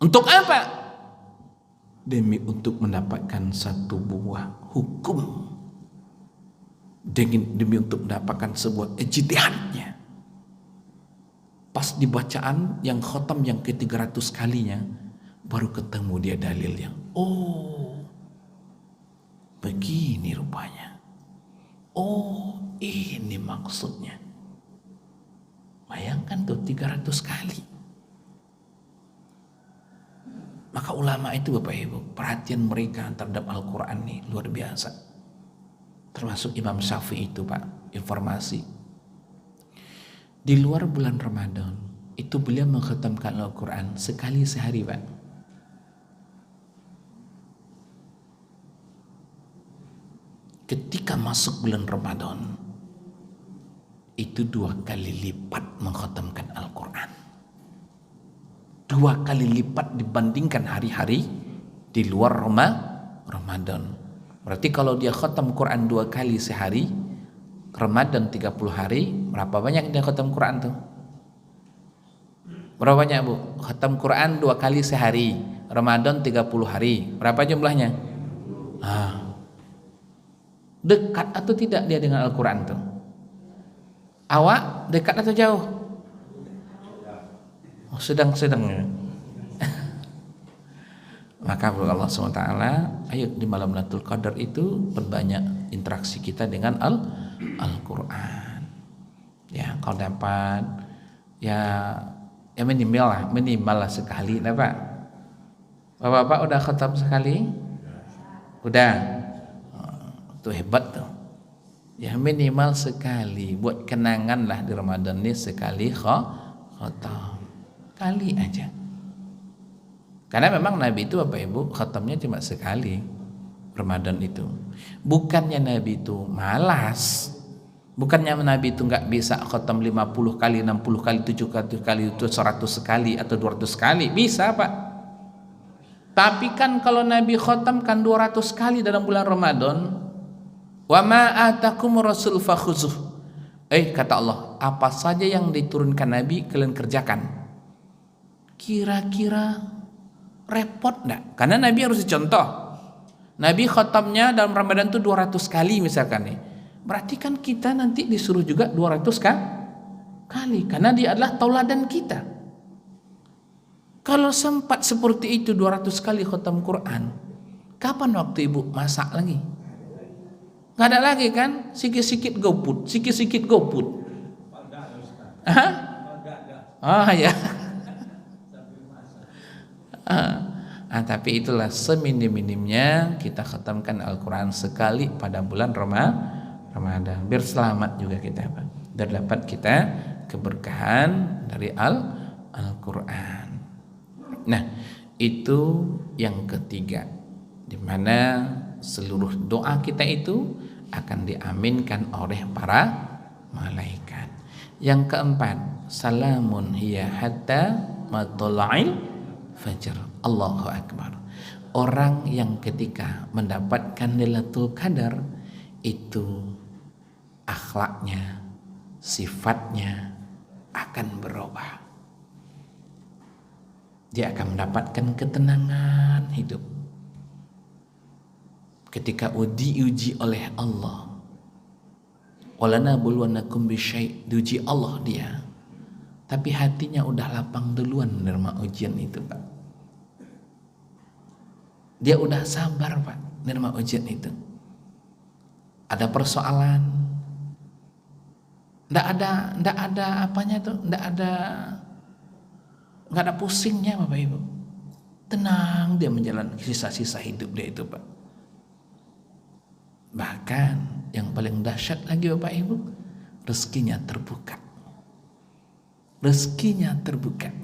Untuk apa? Demi untuk mendapatkan satu buah hukum. Demi untuk mendapatkan sebuah ijtihadnya. Pas di bacaan yang khatam yang ke-300 kalinya, baru ketemu dia dalil yang, oh, begini rupanya. Oh, ini maksudnya. Bayangkan tuh 300 kali. Maka ulama itu Bapak Ibu, perhatian mereka terhadap Al-Quran ini luar biasa. Termasuk Imam Syafi'i itu Pak, informasi. Di luar bulan Ramadan, itu beliau mengkhatamkan Al-Quran sekali sehari Pak. Ketika masuk bulan Ramadan, itu 2 kali lipat mengkhatamkan Al-Quran. 2 kali lipat dibandingkan hari-hari di luar Ramadan. Berarti kalau dia khatam Quran 2 kali sehari, Ramadan 30 hari, berapa banyak dia khatam Quran tuh? Berapa banyak Bu? Khatam Quran 2 kali sehari, Ramadan 30 hari, berapa jumlahnya? Dekat atau tidak dia dengan Al-Quran tuh? Awak dekat atau jauh? Sedang-sedang. Maka Allah SWT, ayo di malam Lailatul Qadar itu perbanyak interaksi kita dengan Al-Quran. Ya, kalau dapat ya minimal lah sekali, nah Pak. Bapak-bapak udah khatam sekali? Udah. Tuh hebat tuh. Ya minimal sekali, buat kenangan lah di Ramadan ini sekali khatam. Kali aja. Karena memang Nabi itu Bapak Ibu khatamnya cuma sekali Ramadan itu. Bukannya Nabi itu malas, Bukannya Nabi itu nggak bisa khatam 50 kali, 60 kali, 70 kali, itu 100 kali atau 200 kali. Bisa Pak. Tapi kan kalau Nabi khatam kan 200 kali dalam bulan Ramadan. Wa ma atakum rasul fakhuzuh. Kata Allah, apa saja yang diturunkan Nabi kalian kerjakan. Kira-kira repot enggak? Karena Nabi harus dicontoh. Nabi khatamnya dalam Ramadan itu 200 kali misalkan nih. Berarti kan kita nanti disuruh juga 200 kali. Karena dia adalah tauladan kita. Kalau sempat seperti itu 200 kali khatam Quran, kapan waktu ibu masak lagi? Nggak ada lagi kan? Sikit-sikit goput. Hah? Oh ya. Tapi itulah seminim-minimnya kita khatamkan Al-Quran sekali pada bulan Ramadan. Biar selamat juga kita, Pak. Dan dapat kita keberkahan dari Al-Quran. Nah, itu yang ketiga, di mana seluruh doa kita itu akan diaminkan oleh para malaikat. Yang keempat, salamun hiya hatta matla'il fajr. Allahu Akbar. Orang yang ketika mendapatkan Lailatul Qadar itu akhlaknya, sifatnya akan berubah. Dia akan mendapatkan ketenangan hidup. Ketika diuji oleh Allah, walanabluwannakum bisyai', diuji Allah dia, tapi hatinya udah lapang duluan menerima ujian itu, Pak. Dia udah sabar, Pak, menerima ujian itu. Ada persoalan, nggak ada apanya tuh, nggak ada pusingnya, Bapak Ibu. Tenang dia menjalani sisa-sisa hidup dia itu, Pak. Bahkan yang paling dahsyat lagi, Bapak Ibu, rezekinya terbuka.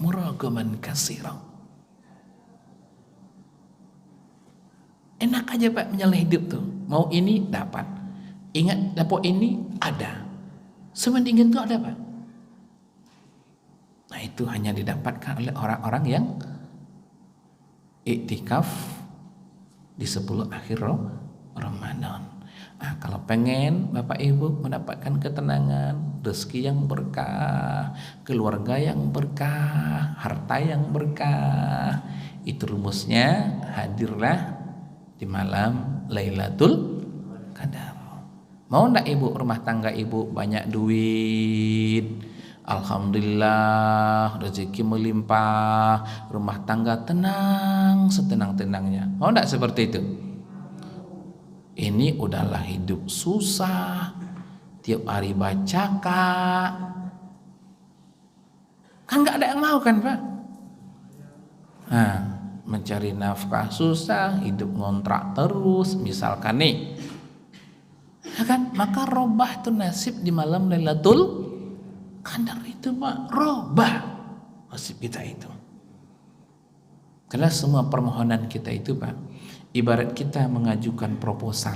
Muragaman kasira. Enak aja, Pak, menjalani hidup tuh. Mau ini dapat. Ingat dapat ini ada. Semendingin tuh ada, Pak. Nah, itu hanya didapatkan oleh orang-orang yang iktikaf di 10 akhir Ramadan. Kalau pengen Bapak Ibu mendapatkan ketenangan, rezeki yang berkah, keluarga yang berkah, harta yang berkah, itu rumusnya hadirlah di malam Lailatul Qadar. Mau enggak ibu rumah tangga ibu banyak duit, alhamdulillah rezeki melimpah, rumah tangga tenang setenang-tenangnya? Mau enggak seperti itu? Ini udahlah hidup susah, tiap hari baca kan nggak ada yang mau kan, Pak? Nah, mencari nafkah susah, hidup ngontrak terus, misalkan nih, ya kan? Maka robah tuh nasib di malam Lailatul Qadar itu, Pak, robah nasib kita itu. Karena semua permohonan kita itu, Pak, ibarat kita mengajukan proposal.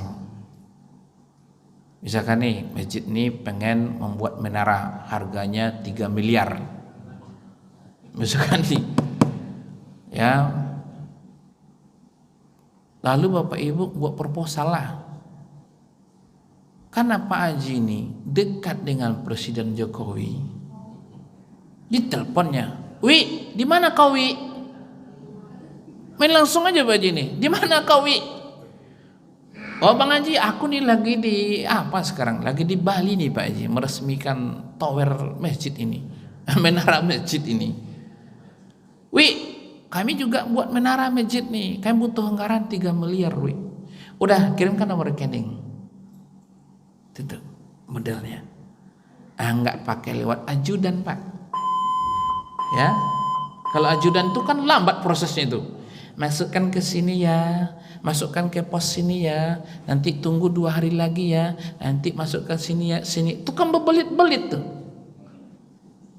Misalkan nih, masjid ini pengen membuat menara, harganya 3 miliar. Misalkan nih, ya. Lalu Bapak Ibu buat proposal lah. Karena Pak Haji ini dekat dengan Presiden Jokowi. Diteleponnya, "Wi, di mana kau, Wi?" Main langsung aja Pak Haji nih. "Di mana kau, Wi?" "Oh Bang Haji, aku nih lagi di apa sekarang? Lagi di Bali nih Pak Haji, meresmikan tower masjid ini, menara masjid ini." "Wi, kami juga buat menara masjid nih. Kami butuh anggaran 3 miliar, Wi." "Udah, kirimkan nomor rekening." Itu modelnya. Enggak pakai lewat ajudan, Pak. Ya. Kalau ajudan itu kan lambat prosesnya itu. Masukkan ke sini ya, masukkan ke pos sini ya, nanti tunggu 2 hari lagi ya, nanti masukkan sini ya, sini. Itu kan berbelit-belit tuh.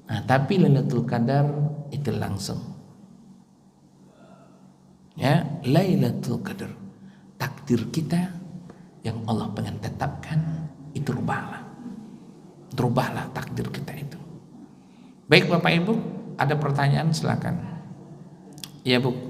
Nah, tapi Lailatul Qadar itu langsung. Ya, Lailatul Qadar. Takdir kita yang Allah pengen tetapkan itu rubahlah. terubahlah takdir kita itu. Baik Bapak Ibu, ada pertanyaan silakan. Ya Bu.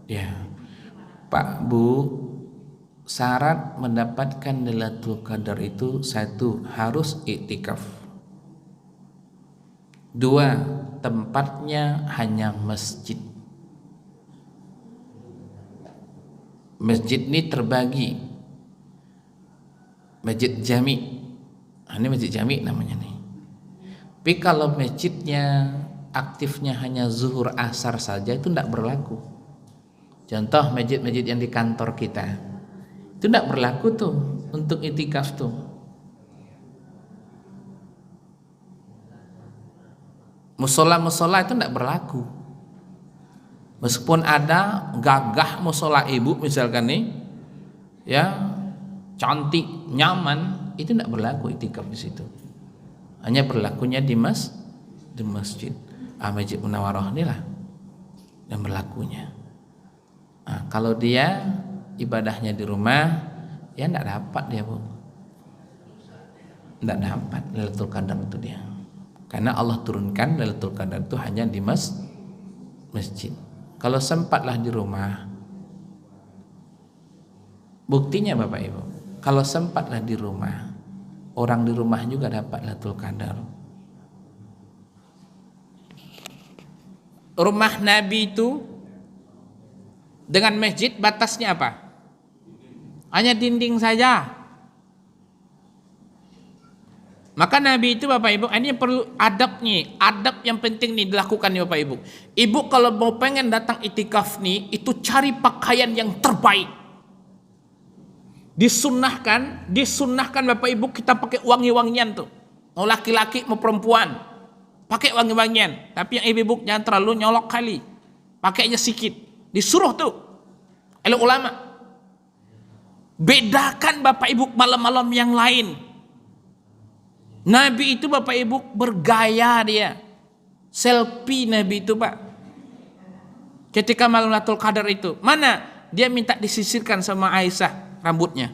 Ya, Pak Bu, syarat mendapatkan Lailatul Qadar itu satu, harus iktikaf. Dua, tempatnya hanya masjid. Masjid ini terbagi, masjid jami. Ini masjid jami namanya nih. Tapi kalau masjidnya aktifnya hanya zuhur asar saja itu tidak berlaku. Contoh masjid-masjid yang di kantor kita itu tidak berlaku tuh untuk itikaf tuh. Musola-musola itu tidak berlaku. Meskipun ada gagah musola ibu misalkan nih, ya cantik, nyaman, itu tidak berlaku itikaf di situ. Hanya berlakunya di masjid. Masjid Munawarah inilah yang berlakunya. Nah, kalau dia ibadahnya di rumah, ya tidak dapat dia Bu, tidak dapat Lailatul Qadar itu dia. Karena Allah turunkan Lailatul Qadar itu hanya di masjid. Kalau sempatlah di rumah, buktinya Bapak Ibu, kalau sempatlah di rumah, orang di rumah juga dapat Lailatul Qadar. Rumah Nabi itu dengan masjid batasnya apa? Hanya dinding saja. Maka Nabi itu Bapak Ibu, ini perlu adabnya. Adab yang penting nih dilakukan nih Bapak Ibu. Ibu kalau mau pengen datang itikaf nih, itu cari pakaian yang terbaik. Disunnahkan Bapak Ibu kita pakai wangi-wangian tuh. Mau laki-laki mau perempuan, pakai wangi-wangian. Tapi yang ibu-ibu jangan terlalu nyolok kali. Pakainya sedikit. Disuruh tuh oleh ulama, bedakan Bapak Ibu malam-malam yang lain. Nabi itu Bapak Ibu bergaya dia, selfie Nabi itu Pak. Ketika malam Lailatul Qadar itu, mana dia minta disisirkan sama Aisyah rambutnya.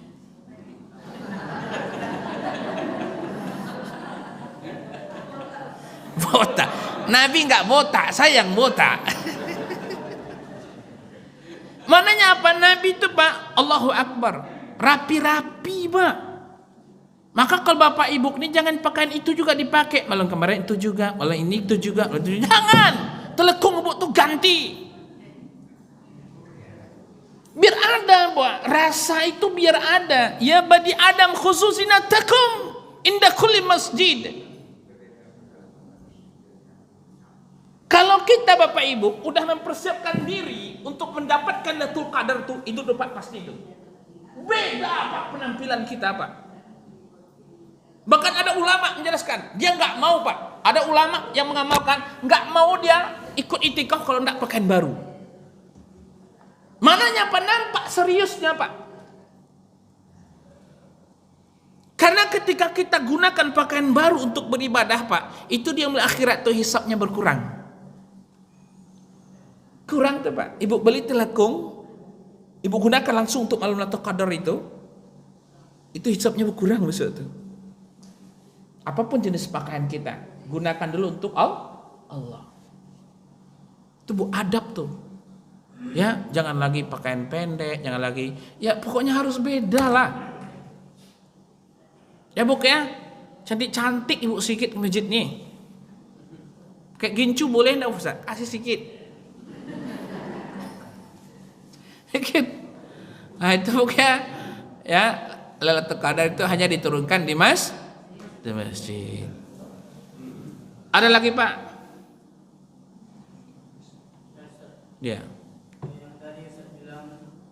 Botak, Nabi nggak botak, saya yang botak. Mananya apa? Nabi itu Pak, Allahu Akbar, rapi-rapi Pak. Maka kalau Bapak Ibu ini jangan pakaian itu juga dipakai. Malam kemarin itu juga, malam ini itu juga, malam itu juga. Jangan, telekung Ibu tuh ganti. Biar ada Pak, rasa itu biar ada. Ya bani Adam khususinatakum inda kulli masjid. Kalau kita Bapak Ibu udah mempersiapkan diri untuk mendapatkan Lailatul Qadar itu dapat pasti itu. Beda Pak penampilan kita Pak. Bahkan ada ulama menjelaskan, dia nggak mau Pak. Ada ulama yang mengamalkan nggak mau dia ikut itikaf kalau nggak pakaian baru. Mananya Pak, nampak seriusnya Pak. Karena ketika kita gunakan pakaian baru untuk beribadah Pak, itu dia mulai akhirat tuh hisabnya berkurang. Kurang tuh Pak. Ibu beli telekung, ibu gunakan langsung untuk malam Lailatul Qadar itu hisabnya berkurang besok tuh. Apapun jenis pakaian kita, gunakan dulu untuk Allah. Itu Bu adab tuh. Ya, jangan lagi pakaian pendek, jangan lagi, ya pokoknya harus beda lah. Ya Bu ya, cantik-cantik Ibu sikit ke masjid nih. Kayak gincu boleh enggak Ustaz? Kasih sikit. Nah itu pokoknya ya Lailatul Qadar itu hanya diturunkan di masjid. Ada lagi Pak? Ya. Yang tadi saya bilang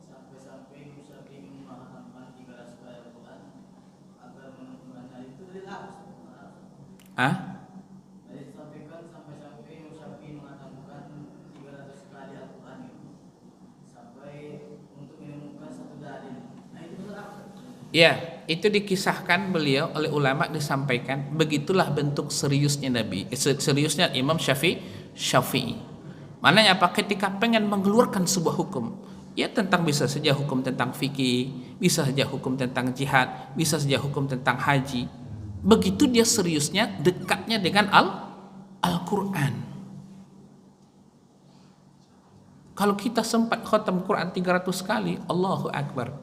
sampai-sampai Musa bin memahami 3 ayat Quran agar menentukan hari itu adalah Ah? Tadi disampaikan sampai-sampai Imam Syafi'i mengatakan 300 kali Al-Quran itu sampai untuk menemukan satu dalil. Nah itu betul apa? Ya, itu dikisahkan beliau oleh ulama, disampaikan begitulah bentuk seriusnya Nabi, seriusnya Imam Syafi'i. Maknanya apa? Ketika pengen mengeluarkan sebuah hukum, ya tentang bisa saja hukum tentang fikih, bisa saja hukum tentang jihad, bisa saja hukum tentang haji. Begitu dia seriusnya, dekatnya dengan Al-Quran. Kalau kita sempat khatam Quran 300 kali, Allahu Akbar,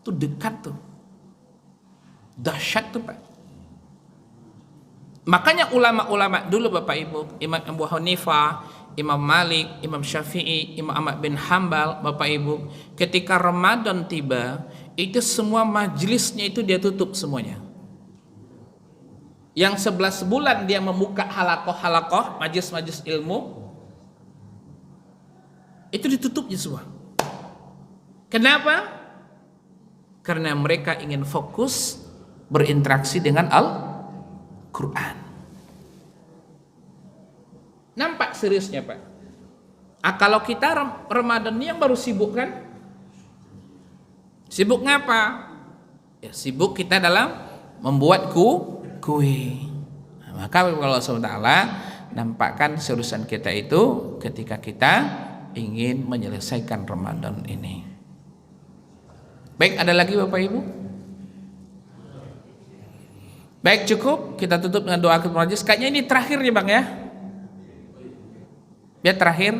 itu dekat tuh, dahsyat tuh Pak. Makanya ulama-ulama dulu Bapak Ibu, Imam Abu Hanifah, Imam Malik, Imam Syafi'i, Imam Ahmad bin Hambal, Bapak Ibu, ketika Ramadan tiba, itu semua majelisnya itu dia tutup semuanya. Yang 11 bulan dia membuka halakoh-halakoh, majelis-majelis ilmu, itu ditutupnya semua. Kenapa? Karena mereka ingin fokus berinteraksi dengan Al-Quran. Nampak seriusnya Pak. Kalau kita Ramadan ini yang baru sibuk kan? Sibuk ngapa? Ya sibuk kita dalam membuat kue. Nah, maka Allah SWT nampakkan seriusan kita itu ketika kita ingin menyelesaikan Ramadan ini. Baik, ada lagi Bapak Ibu? Baik, cukup. Kita tutup dengan doa Akhiratul Majlis. Kayaknya ini terakhir ya Bang ya. Biar terakhir.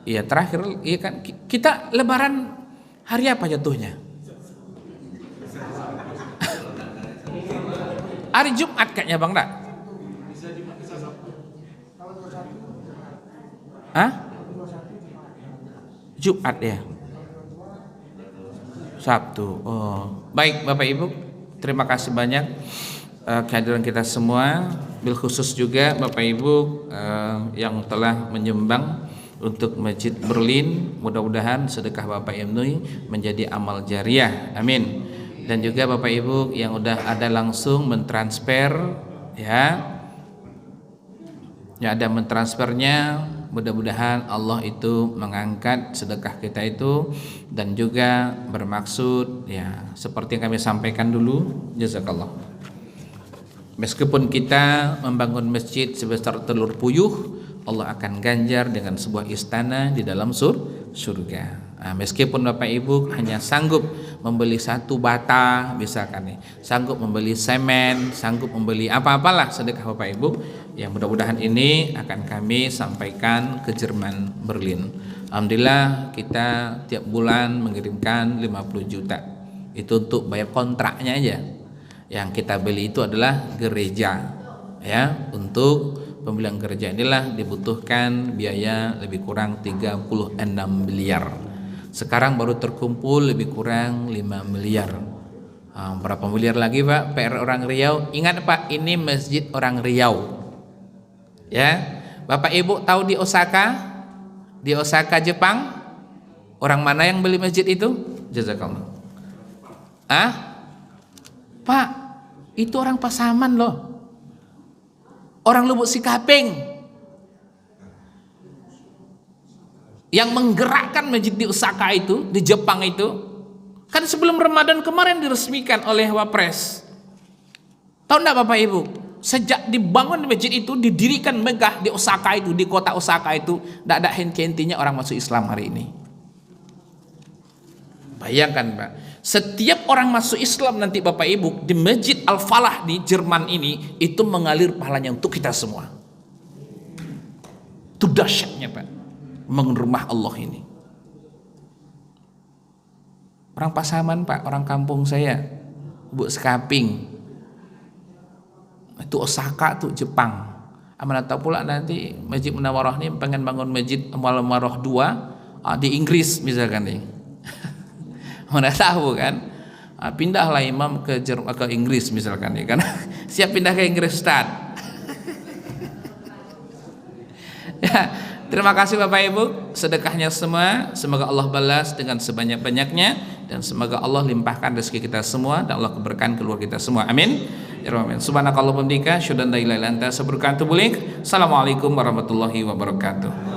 Iya terakhir. Iya kan. Kita Lebaran hari apa jatuhnya? Hari Jumat kayaknya Bang dak? Hah? Jumat ya. Sabtu. Oh, baik Bapak Ibu, terima kasih banyak kehadiran kita semua. Bil khusus juga Bapak Ibu yang telah menyumbang untuk Masjid Berlin. Mudah-mudahan sedekah Bapak Ibu menjadi amal jariah. Amin. Dan juga Bapak Ibu yang udah ada langsung mentransfer ya. Yang ada mentransfernya, mudah-mudahan Allah itu mengangkat sedekah kita itu, dan juga bermaksud ya seperti yang kami sampaikan dulu, jazakallah. Meskipun kita membangun masjid sebesar telur puyuh, Allah akan ganjar dengan sebuah istana di dalam surga. Nah, meskipun Bapak Ibu hanya sanggup membeli satu bata, misalkan nih, sanggup membeli semen, sanggup membeli apa-apalah sedekah Bapak Ibu, yang mudah-mudahan ini akan kami sampaikan ke Jerman Berlin. Alhamdulillah kita tiap bulan mengirimkan 50 juta. Itu untuk bayar kontraknya aja. Yang kita beli itu adalah gereja. Ya, untuk pembelian gereja inilah dibutuhkan biaya lebih kurang 36 miliar. Sekarang baru terkumpul lebih kurang 5 miliar. Berapa miliar lagi Pak? PR orang Riau. Ingat Pak, ini masjid orang Riau. Ya, Bapak Ibu tahu di Osaka Jepang, orang mana yang beli masjid itu? Jazakallah. Pak, itu orang Pasaman loh, orang Lubuk Sikaping, yang menggerakkan masjid di Osaka itu, di Jepang itu, kan sebelum Ramadan kemarin diresmikan oleh Wapres. Tahu enggak Bapak Ibu? Sejak dibangun masjid itu, didirikan megah di Osaka itu, di kota Osaka itu, tidak ada henti-hentinya orang masuk Islam hari ini. Bayangkan Pak, setiap orang masuk Islam nanti Bapak Ibu di Masjid Al-Falah di Jerman ini, itu mengalir pahalanya untuk kita semua. Itu dahsyatnya Pak, membangun rumah Allah ini. Orang Pasaman Pak, orang kampung saya, Lubuk Sikaping, itu Osaka tuh Jepang. Mana tahu pula nanti Masjid Munawarah ini pengen bangun Masjid Munawarah 2 di Inggris misalkan nih. Mana tahu kan? Pindahlah imam ke Inggris misalkan ya kan. Siap pindah ke Inggris Ustaz. Ya, terima kasih Bapak Ibu sedekahnya semua, semoga Allah balas dengan sebanyak-banyaknya, dan semoga Allah limpahkan rezeki kita semua dan Allah keberkahan keluarga kita semua. Amin. Ya Rabbal alamin. Subhanakallahumma wa bihamdika asyhadu an la ilaha illa anta astaghfiruka wa atubu ilaik. Assalamualaikum warahmatullahi wabarakatuh.